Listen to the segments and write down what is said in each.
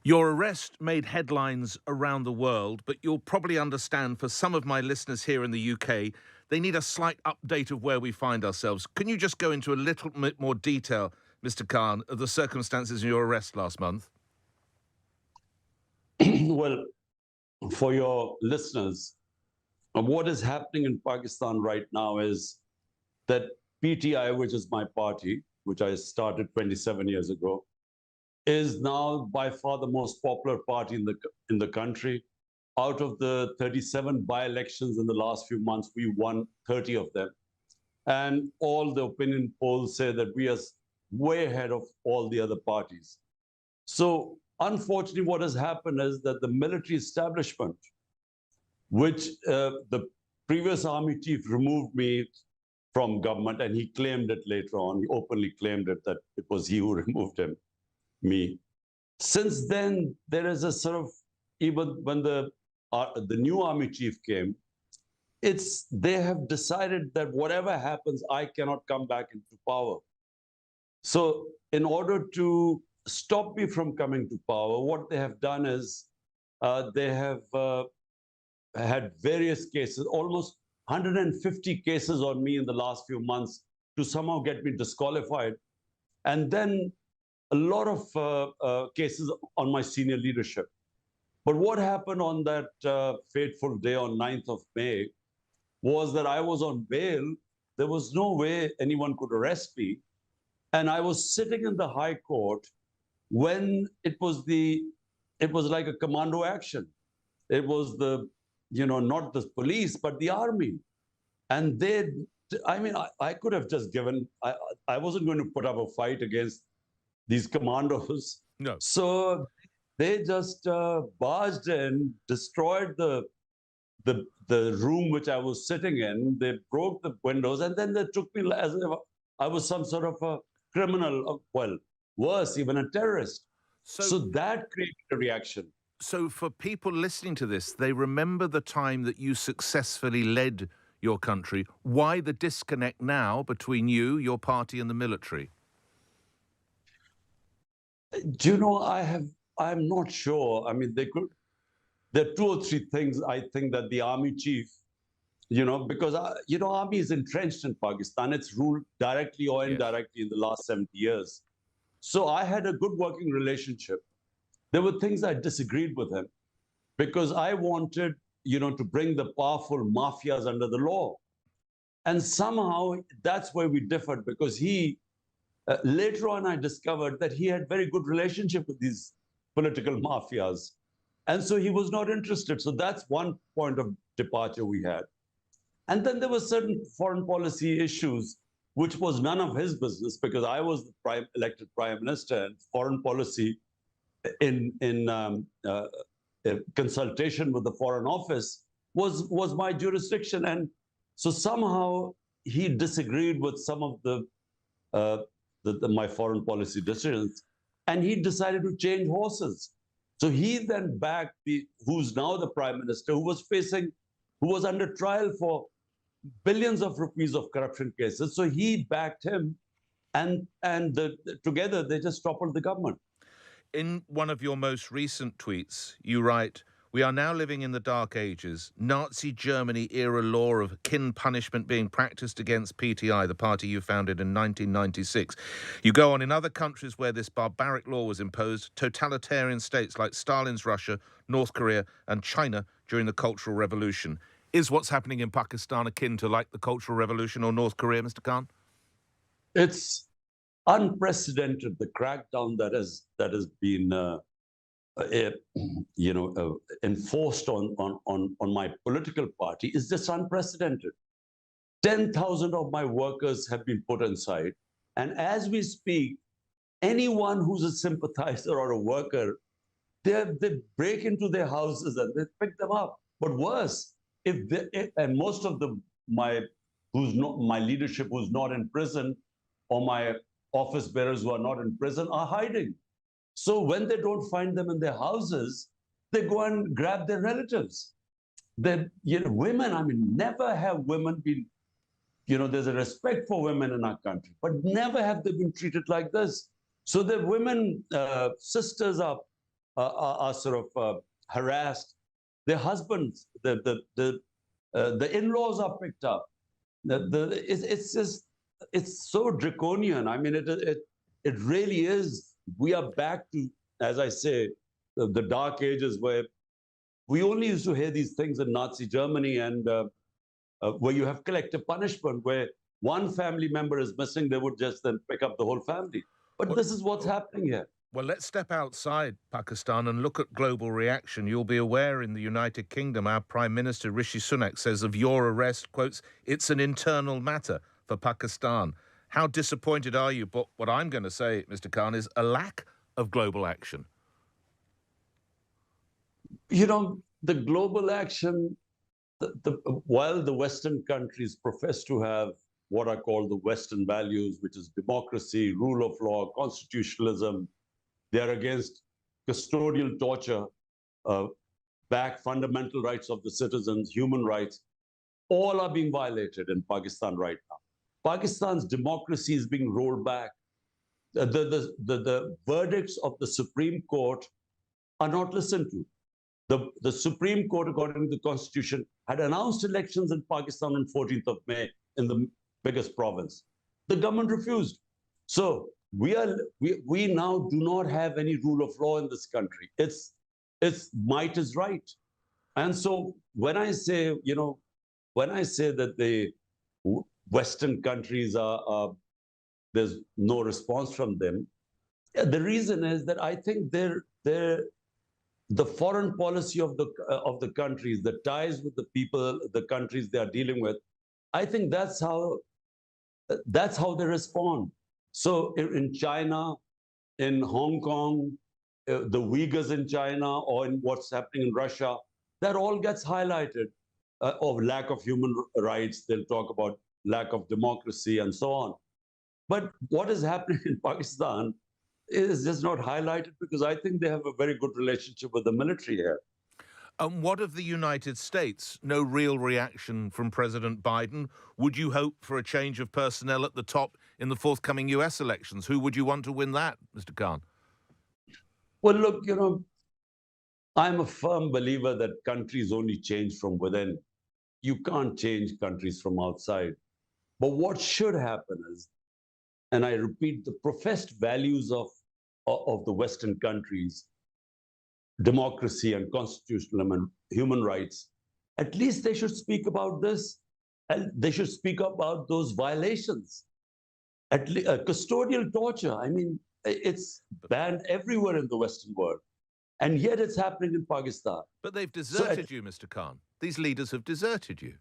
Your arrest made headlines around the world, but you'll probably understand for some of my listeners here in the UK, they need a slight update of where we find ourselves. Can you just go into a little bit more detail, Mr. Khan, of the circumstances in your arrest last month? Well, for your listeners, what is happening in Pakistan right now is that PTI, which is my party, which I started 27 years ago, is now by far the most popular party in the country. Out of the 37 by-elections in the last few months, we won 30 of them. And all the opinion polls say that we are way ahead of all the other parties. So unfortunately, what has happened is that the military establishment, which the previous army chief removed me from government, and he claimed it later on, he openly claimed it, that it was he who removed me. Since then, there is a sort of, even when the new army chief came, they have decided that whatever happens, I cannot come back into power. So in order to stop me from coming to power, what they have done is they have had various cases, almost 150 cases on me in the last few months to somehow get me disqualified. And then a lot of cases on my senior leadership. But what happened on that fateful day on 9th of May was that I was on bail. There was no way anyone could arrest me. And I was sitting in the High Court when it was like a commando action. It was not the police, but the army. And I could have just I wasn't going to put up a fight against these commandos. No. So they just barged in, destroyed the room which I was sitting in. They broke the windows, and then they took me as if I was some sort of a criminal, well, worse, even a terrorist. So that created a reaction. So for people listening to this, they remember the time that you successfully led your country. Why the disconnect now between you, your party, and the military? Do you know, I'm not sure. I mean, there are two or three things I think that the army chief, because, army is entrenched in Pakistan. It's ruled directly or indirectly in the last 70 years. So I had a good working relationship. There were things I disagreed with him because I wanted, to bring the powerful mafias under the law. And somehow that's where we differed, because later on, I discovered that he had very good relationship with these political mafias. And so he was not interested. So that's one point of departure we had. And then there were certain foreign policy issues, which was none of his business, because I was the elected prime minister, and foreign policy in consultation with the Foreign Office was my jurisdiction. And so somehow he disagreed with some of my foreign policy decisions, and he decided to change horses. So he then backed who's now the prime minister, who was under trial for billions of rupees of corruption cases. So he backed him, and together they just toppled the government. In one of your most recent tweets, you write, "We are now living in the dark ages. Nazi Germany-era law of kin punishment being practiced against PTI, the party you founded in 1996. You go on, in other countries where this barbaric law was imposed, totalitarian states like Stalin's Russia, North Korea, and China during the Cultural Revolution. Is what's happening in Pakistan akin to like the Cultural Revolution or North Korea, Mr. Khan?" It's unprecedented, the crackdown that has been enforced on my political party is just unprecedented. 10,000 of my workers have been put inside. And as we speak, anyone who's a sympathizer or a worker, they break into their houses and they pick them up. But worse, and most of my leadership who's not in prison, or my office bearers who are not in prison, are hiding. So when they don't find them in their houses, they go and grab their relatives. Women, never have women been, there's a respect for women in our country, but never have they been treated like this. So the women, sisters are are sort of harassed. Their husbands, the in-laws are picked up. It's just, it's so draconian. I mean, it really is. We are back to, as I say, the dark ages where we only used to hear these things in Nazi Germany, and where you have collective punishment, where one family member is missing, they would just then pick up the whole family. But this is what's happening here. Well, let's step outside Pakistan and look at global reaction. You'll be aware in the United Kingdom, our Prime Minister Rishi Sunak says of your arrest, quotes, "It's an internal matter for Pakistan." How disappointed are you? But what I'm going to say, Mr. Khan, is a lack of global action. You know, the global action, while the Western countries profess to have what are called the Western values, which is democracy, rule of law, constitutionalism, they are against custodial torture, back fundamental rights of the citizens, human rights, all are being violated in Pakistan right now. Pakistan's democracy is being rolled back. The verdicts of the Supreme Court are not listened to. The Supreme Court, according to the Constitution, had announced elections in Pakistan on 14th of May in the biggest province. The government refused. So we now do not have any rule of law in this country. It's might is right. And so when I say, you know, when I say that the Western countries there's no response from them, the reason is that I think the foreign policy of the countries, the ties with the people, the countries they are dealing with, I think that's how they respond. So in China, in Hong Kong, the Uyghurs in China, or in what's happening in Russia, that all gets highlighted of lack of human rights. They'll talk about lack of democracy and so on. But what is happening in Pakistan is just not highlighted, because I think they have a very good relationship with the military here. And what of the United States? No real reaction from President Biden. Would you hope for a change of personnel at the top in the forthcoming US elections? Who would you want to win that, Mr. Khan? Well, look, you know, I'm a firm believer that countries only change from within. You can't change countries from outside. But what should happen is, and I repeat, the professed values of the Western countries, democracy and constitutional and human rights, at least they should speak about this, and they should speak about those violations. At least custodial torture, I mean, it's banned everywhere in the Western world, and yet it's happening in Pakistan. But they've deserted you, Mr. Khan. These leaders have deserted you.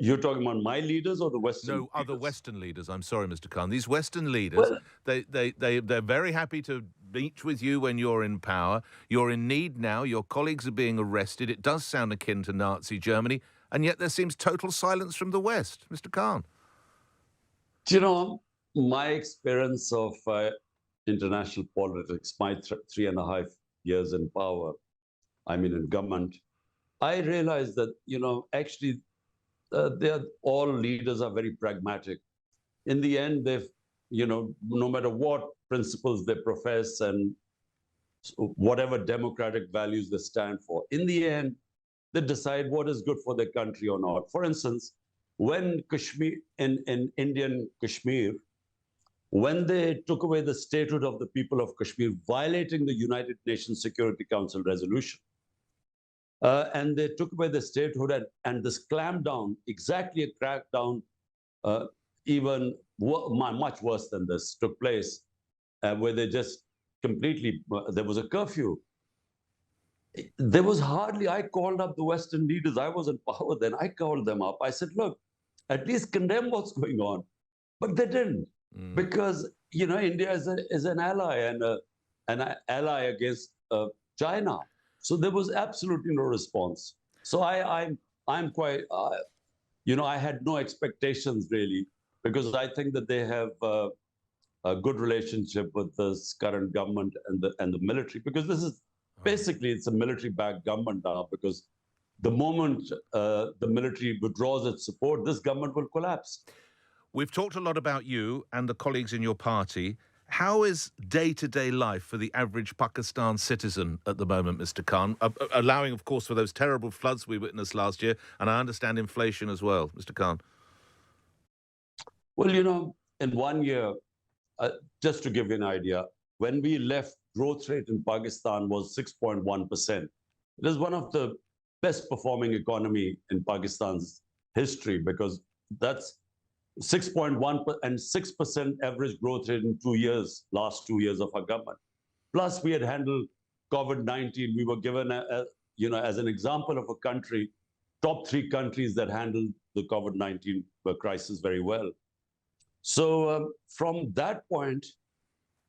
You're talking about my leaders or the Western leaders? No, other Western leaders. I'm sorry, Mr. Khan. These Western leaders, well, they're very happy to meet with you when you're in power. You're in need now. Your colleagues are being arrested. It does sound akin to Nazi Germany, and yet there seems total silence from the West, Mr. Khan. Do you know, my experience of international politics, my 3.5 years in power, I mean in government, I realized that, you know, actually, all leaders are very pragmatic. In the end, they've, you know, no matter what principles they profess and whatever democratic values they stand for, in the end, they decide what is good for their country or not. For instance, when Kashmir, in Indian Kashmir, when they took away the statehood of the people of Kashmir, violating the United Nations Security Council resolution, and they took away the statehood, and this clampdown, exactly a crackdown, even much worse than this, took place, where they just completely, there was a curfew. There was hardly, I called up the Western leaders, I was in power then, I called them up, I said, look, at least condemn what's going on. But they didn't, because, you know, India is an ally, and an ally against China. So there was absolutely no response. So I'm quite, you know, I had no expectations really, because I think that they have a good relationship with this current government and the military, because this is basically, it's a military-backed government now, because the moment the military withdraws its support, this government will collapse. We've talked a lot about you and the colleagues in your party. How is day-to-day life for the average Pakistan citizen at the moment, Mr. Khan? Allowing, of course, for those terrible floods we witnessed last year, and I understand inflation as well, Mr. Khan. Well, in 1 year, just to give you an idea, when we left, growth rate in Pakistan was 6.1%. It is one of the best performing economy in Pakistan's history because that's 6.1 and 6% average growth rate in 2 years, last 2 years of our government. Plus, we had handled COVID-19. We were given, as an example of a country, top 3 countries that handled the COVID-19 crisis very well. So from that point,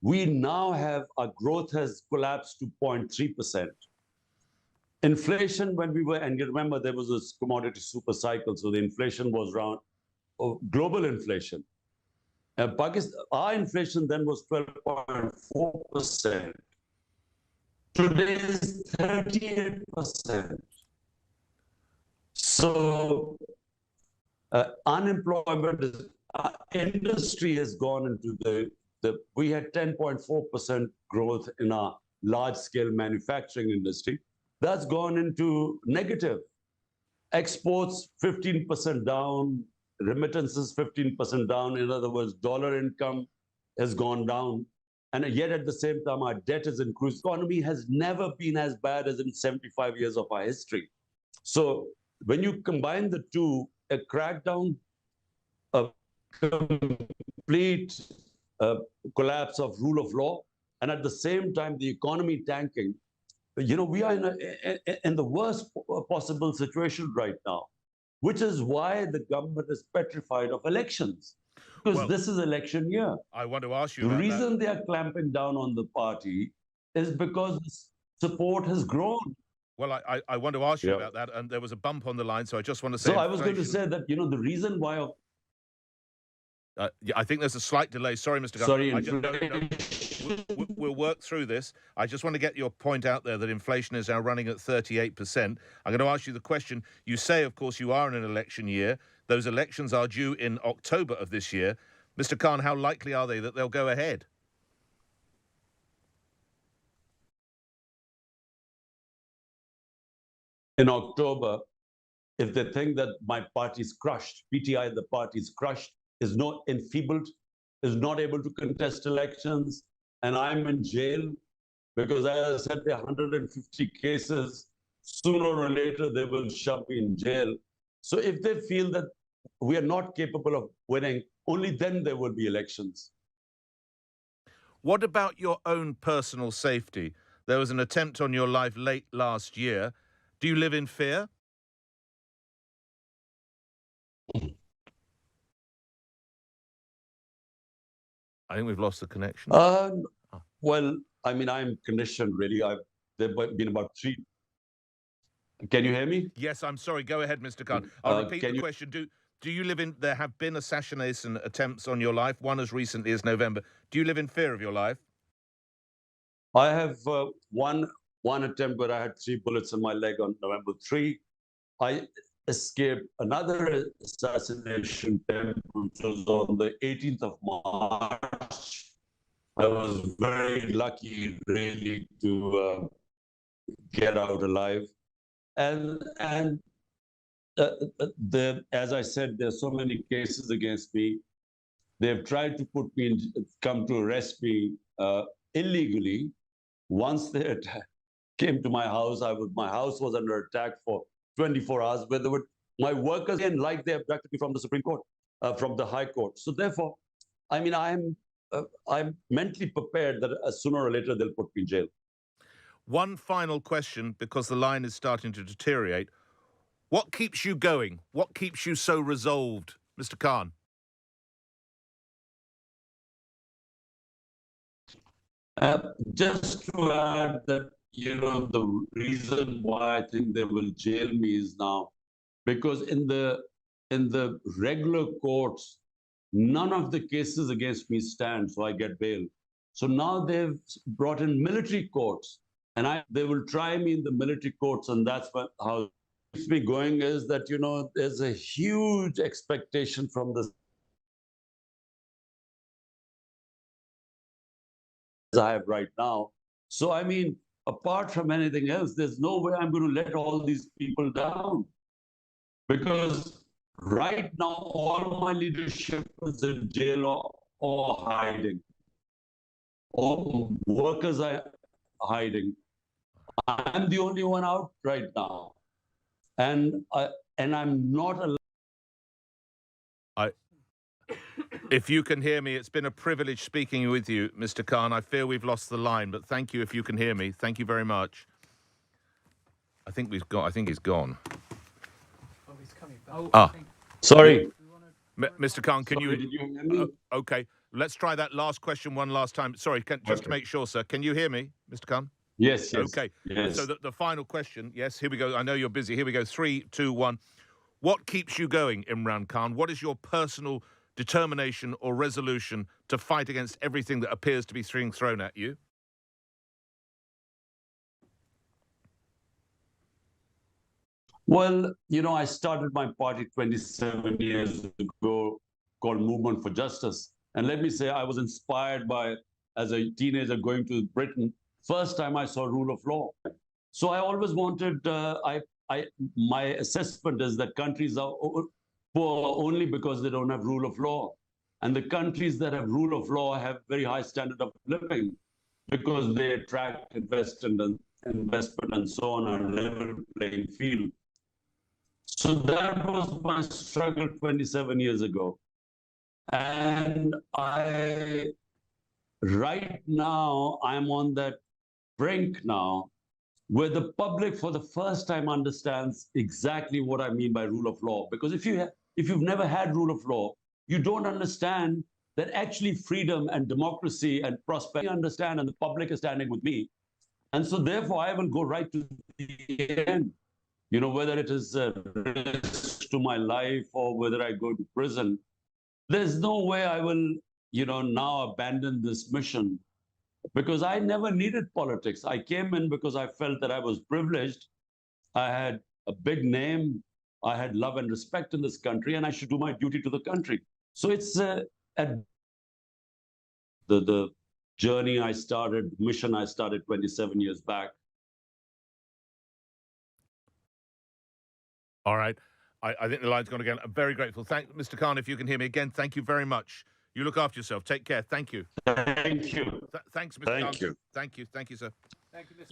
we now have, our growth has collapsed to 0.3%. Inflation, when we were, and you remember there was this commodity super cycle, so the inflation was around global inflation. Pakistan, our inflation then was 12.4%. Today is 38%. So unemployment is, industry has gone into we had 10.4% growth in our large-scale manufacturing industry. That's gone into negative. Exports 15% down, remittances 15% down. In other words, dollar income has gone down. And yet at the same time, our debt has increased. Economy has never been as bad as in 75 years of our history. So when you combine the two, a crackdown, a complete collapse of rule of law, and at the same time, the economy tanking, we are in the worst possible situation right now, which is why the government is petrified of elections, because this is election year. I want to ask you the about reason they are clamping down on the party is because support has grown. Well, I want to ask you about that, and there was a bump on the line, so I just want to say. So I was going to say that the reason why. I think there's a slight delay. Sorry, Mr. Gunn. Sorry, we'll work through this. I just want to get your point out there that inflation is now running at 38%. I'm going to ask you the question. You say, of course, you are in an election year. Those elections are due in October of this year. Mr. Khan, how likely are they that they'll go ahead? In October, if they think that my party is crushed, PTI, the party is crushed, is not enfeebled, is not able to contest elections, and I'm in jail because, as I said, there are 150 cases. Sooner or later, they will shove me in jail. So if they feel that we are not capable of winning, only then there will be elections. What about your own personal safety? There was an attempt on your life late last year. Do you live in fear? I think we've lost the connection. Well, I mean, I'm conditioned, really. There've been about 3. Can you hear me? Yes, I'm sorry. Go ahead, Mr. Khan. I'll repeat the question. Do you live in... There have been assassination attempts on your life, one as recently as November. Do you live in fear of your life? I have one attempt where I had 3 bullets in my leg on November 3. I escaped another assassination attempt, which was on the 18th of March. I was very lucky, really, to get out alive. And as I said, there's so many cases against me. They've tried to come to arrest me illegally. Once they came to my house, my house was under attack for 24 hours, where my workers, and like they abducted me from the Supreme Court, from the High Court. So therefore, I mean, I'm mentally prepared that sooner or later they'll put me in jail. One final question, because the line is starting to deteriorate. What keeps you going? What keeps you so resolved, Mr. Khan? Just to add that, the reason why I think they will jail me is now because in the regular courts, none of the cases against me stand, so I get bail. So now they've brought in military courts, and they will try me in the military courts, and that's how it keeps me going is that, there's a huge expectation from the I have right now. So, I mean, apart from anything else, there's no way I'm going to let all these people down. Because right now, all my leadership is in jail or hiding. All workers are hiding. I'm the only one out right now. And I'm not allowed. If you can hear me, it's been a privilege speaking with you, Mr. Khan. I fear we've lost the line, but thank you if you can hear me. Thank you very much. I think he's gone. Oh, he's coming back. Sorry. Mr. Khan, can Sorry, you... did you hear me? Okay, let's try that last question one last time. Sorry, just to make sure, sir. Can you hear me, Mr. Khan? Yes, yes. Okay, yes. So the final question, yes, here we go. I know you're busy. Here we go, 3, 2, 1. What keeps you going, Imran Khan? What is your personal determination or resolution to fight against everything that appears to be being thrown at you? Well, I started my party 27 years ago called Movement for Justice. And let me say, I was inspired by, as a teenager going to Britain, first time I saw rule of law. So I always wanted, my assessment is that countries are poor only because they don't have rule of law. And the countries that have rule of law have very high standard of living because they attract investment and so on a level playing field. So that was my struggle 27 years ago. And right now, I'm on that brink now where the public for the first time understands exactly what I mean by rule of law. Because if you've never had rule of law, you don't understand that actually freedom and democracy and prosperity understand, and the public is standing with me. And so therefore, I will go right to the end. Whether it is a risk to my life or whether I go to prison, there's no way I will, now abandon this mission. Because I never needed politics. I came in because I felt that I was privileged. I had a big name. I had love and respect in this country, and I should do my duty to the country. So it's the journey I started, mission I started 27 years back. All right. I think the line's gone again. I'm very grateful. Mr. Khan, if you can hear me again, thank you very much. You look after yourself. Take care. Thank you. Thank you. Thanks, Mr. Thank Khan. you. Thank you. Thank you, sir. Thank you, Mr.